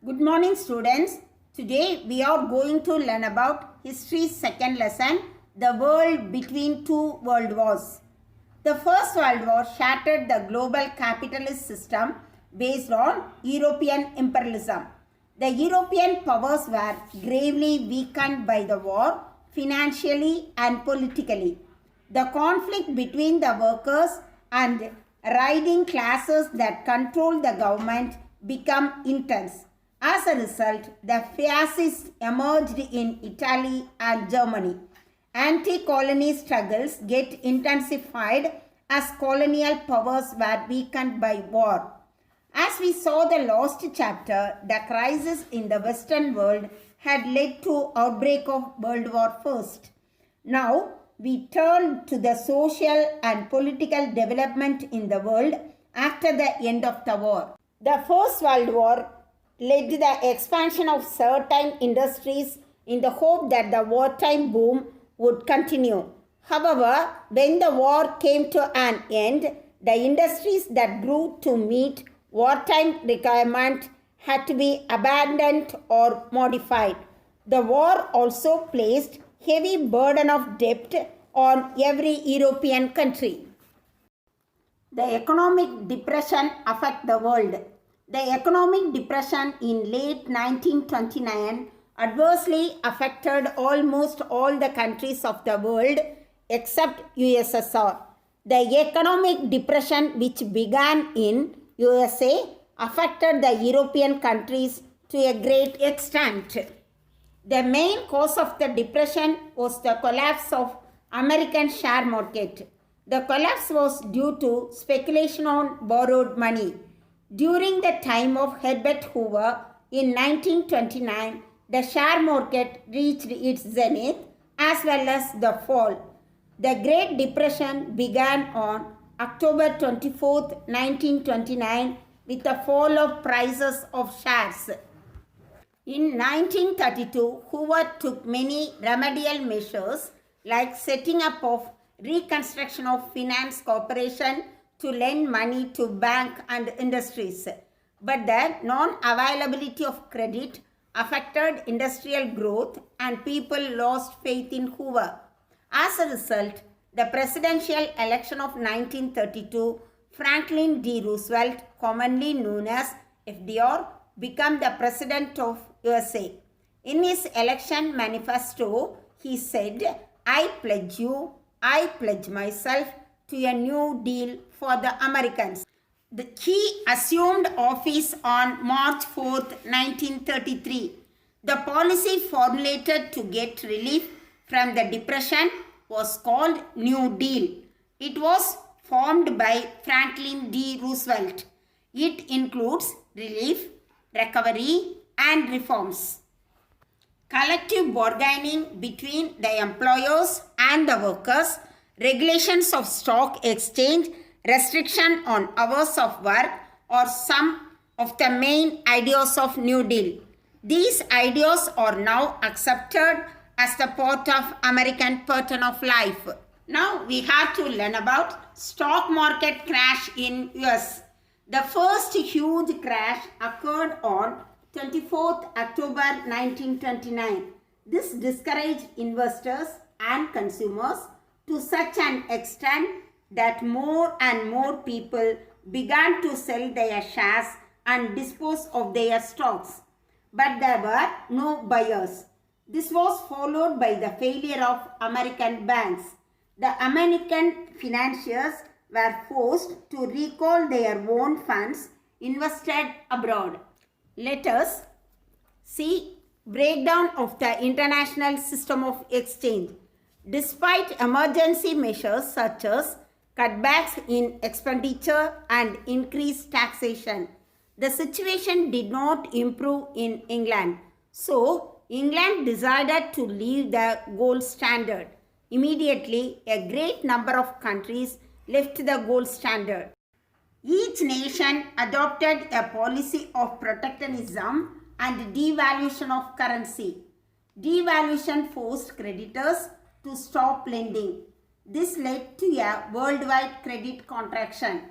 Good morning, students. Today we are going to learn about history's second lesson, the world between two world wars. The First World War shattered the global capitalist system based on European imperialism. The European powers were gravely weakened by the war, financially and politically. The conflict between the workers and riding classes that controlled the government became intense. As a result, the fascists emerged in Italy and Germany. Anti-colony struggles get intensified as colonial powers were weakened by war. As we saw the last chapter, the crisis in the Western world had led to outbreak of World War I. Now, we turn to the social and political development in the world after the end of the war. The First World War led to the expansion of certain industries in the hope that the wartime boom would continue. However, when the war came to an end, the industries that grew to meet wartime requirements had to be abandoned or modified. The war also placed heavy burden of debt on every European country. The economic depression affected the world. The economic depression in late 1929 adversely affected almost all the countries of the world except USSR. The economic depression which began in USA affected the European countries to a great extent. The main cause of the depression was the collapse of American share market. The collapse was due to speculation on borrowed money. During the time of Herbert Hoover in 1929, the share market reached its zenith as well as the fall. The Great Depression began on October 24, 1929 with the fall of prices of shares. In 1932, Hoover took many remedial measures like setting up of Reconstruction of Finance Corporation to lend money to bank and industries. But the non-availability of credit affected industrial growth and people lost faith in Hoover. As a result, the presidential election of 1932, Franklin D. Roosevelt, commonly known as FDR, became the president of USA. In his election manifesto, he said, "I pledge myself to a new deal for the Americans." He assumed office on March 4, 1933. The policy formulated to get relief from the Depression was called New Deal. It was formed by Franklin D. Roosevelt. It includes relief, recovery, and reforms. Collective bargaining between the employers and the workers, regulations of stock exchange, restriction on hours of work are some of the main ideas of New Deal. These ideas are now accepted as the part of American pattern of life. Now we have to learn about stock market crash in US. The first huge crash occurred on 24th October 1929. This discouraged investors and consumers to such an extent that more and more people began to sell their shares and dispose of their stocks. But there were no buyers. This was followed by the failure of American banks. The American financiers were forced to recall their own funds invested abroad. Let us see breakdown of the international system of exchange. Despite emergency measures such as cutbacks in expenditure and increased taxation, the situation did not improve in England. So, England decided to leave the gold standard. Immediately, a great number of countries left the gold standard. Each nation adopted a policy of protectionism and devaluation of currency. Devaluation forced creditors to stop lending. This led to a worldwide credit contraction.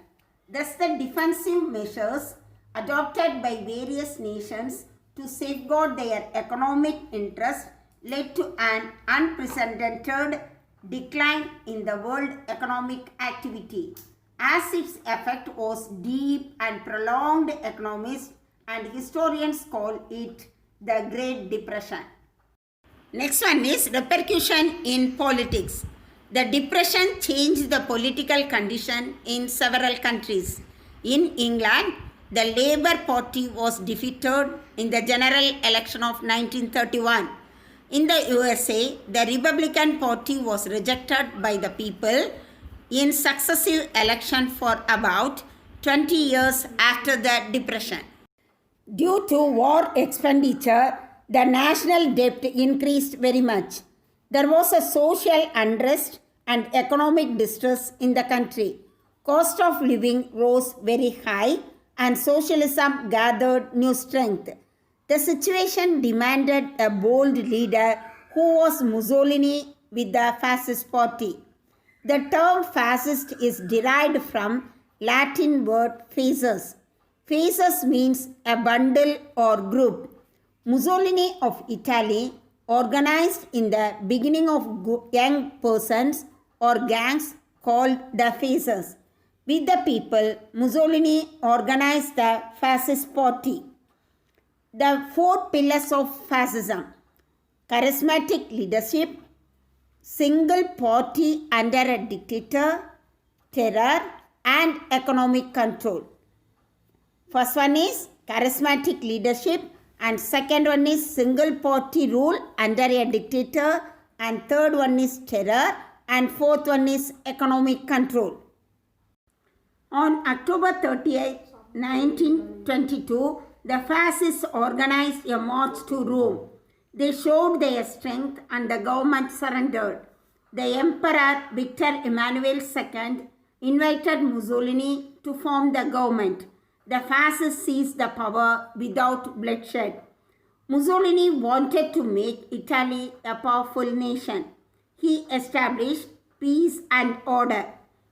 Thus, the defensive measures adopted by various nations to safeguard their economic interests led to an unprecedented decline in the world economic activity. As its effect was deep and prolonged, economists and historians call it the Great Depression. Next one is repercussion in politics. The depression changed the political condition in several countries. In England, the Labour Party was defeated in the general election of 1931. In the USA, the Republican Party was rejected by the people in successive elections for about 20 years after the Depression. Due to war expenditure, the national debt increased very much. There was a social unrest and economic distress in the country. Cost of living rose very high and socialism gathered new strength. The situation demanded a bold leader who was Mussolini with the fascist party. The term fascist is derived from Latin word fasces. Fasces means a bundle or group. Mussolini of Italy organized in the beginning of young persons or gangs called the fasces. With the people, Mussolini organized the fascist party. The four pillars of fascism: charismatic leadership, single party under a dictator, terror, and economic control. First one is charismatic leadership, and second one is single party rule under a dictator, and third one is terror, and fourth one is economic control. On October 38, 1922, the fascists organized a march to Rome. They showed their strength and the government surrendered. The Emperor Victor Emmanuel II invited Mussolini to form the government. The fascists seized the power without bloodshed. Mussolini wanted to make Italy a powerful nation. He established peace and order.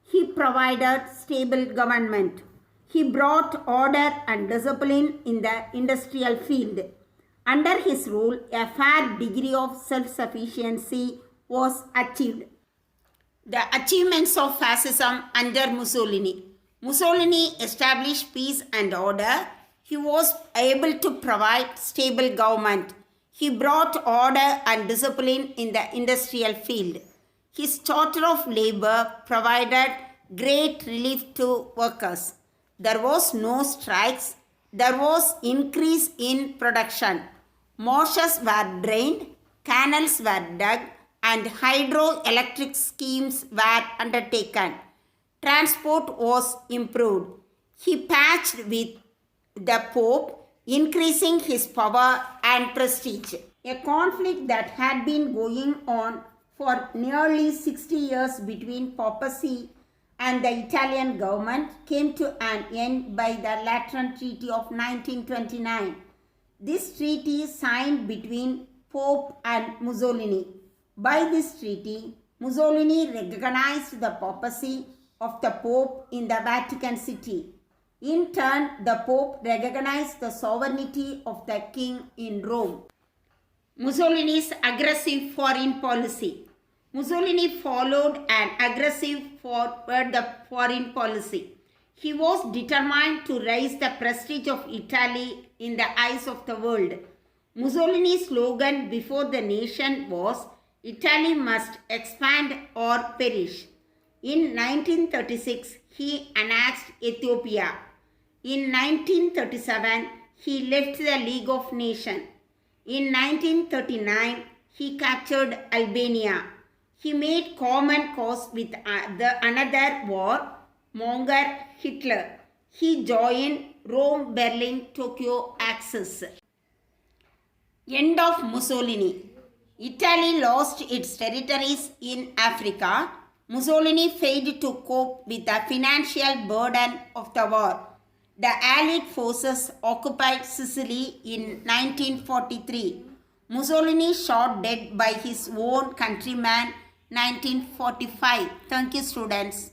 He provided stable government. He brought order and discipline in the industrial field. Under his rule, a fair degree of self-sufficiency was achieved. The achievements of fascism under Mussolini. Mussolini established peace and order. He was able to provide stable government. He brought order and discipline in the industrial field. His Charter of Labor provided great relief to workers. There was no strikes. There was increase in production. Marshes were drained, canals were dug, and hydroelectric schemes were undertaken. Transport was improved. He patched with the Pope, increasing his power and prestige. A conflict that had been going on for nearly 60 years between papacy and the Italian government came to an end by the Lateran Treaty of 1929. This treaty signed between Pope and Mussolini. By this treaty, Mussolini recognized the papacy of the Pope in the Vatican City. In turn, the Pope recognized the sovereignty of the King in Rome. Mussolini's aggressive foreign policy. Mussolini followed an aggressive foreign policy. He was determined to raise the prestige of Italy in the eyes of the world. Mussolini's slogan before the nation was, "Italy must expand or perish." In 1936, he annexed Ethiopia. In 1937, he left the League of Nations. In 1939, he captured Albania. He made common cause with another war monger, Hitler. He joined Rome-Berlin-Tokyo axis. End of Mussolini. Italy lost its territories in Africa. Mussolini failed to cope with the financial burden of the war. The Allied forces occupied Sicily in 1943. Mussolini shot dead by his own countrymen 1945. Thank you, students.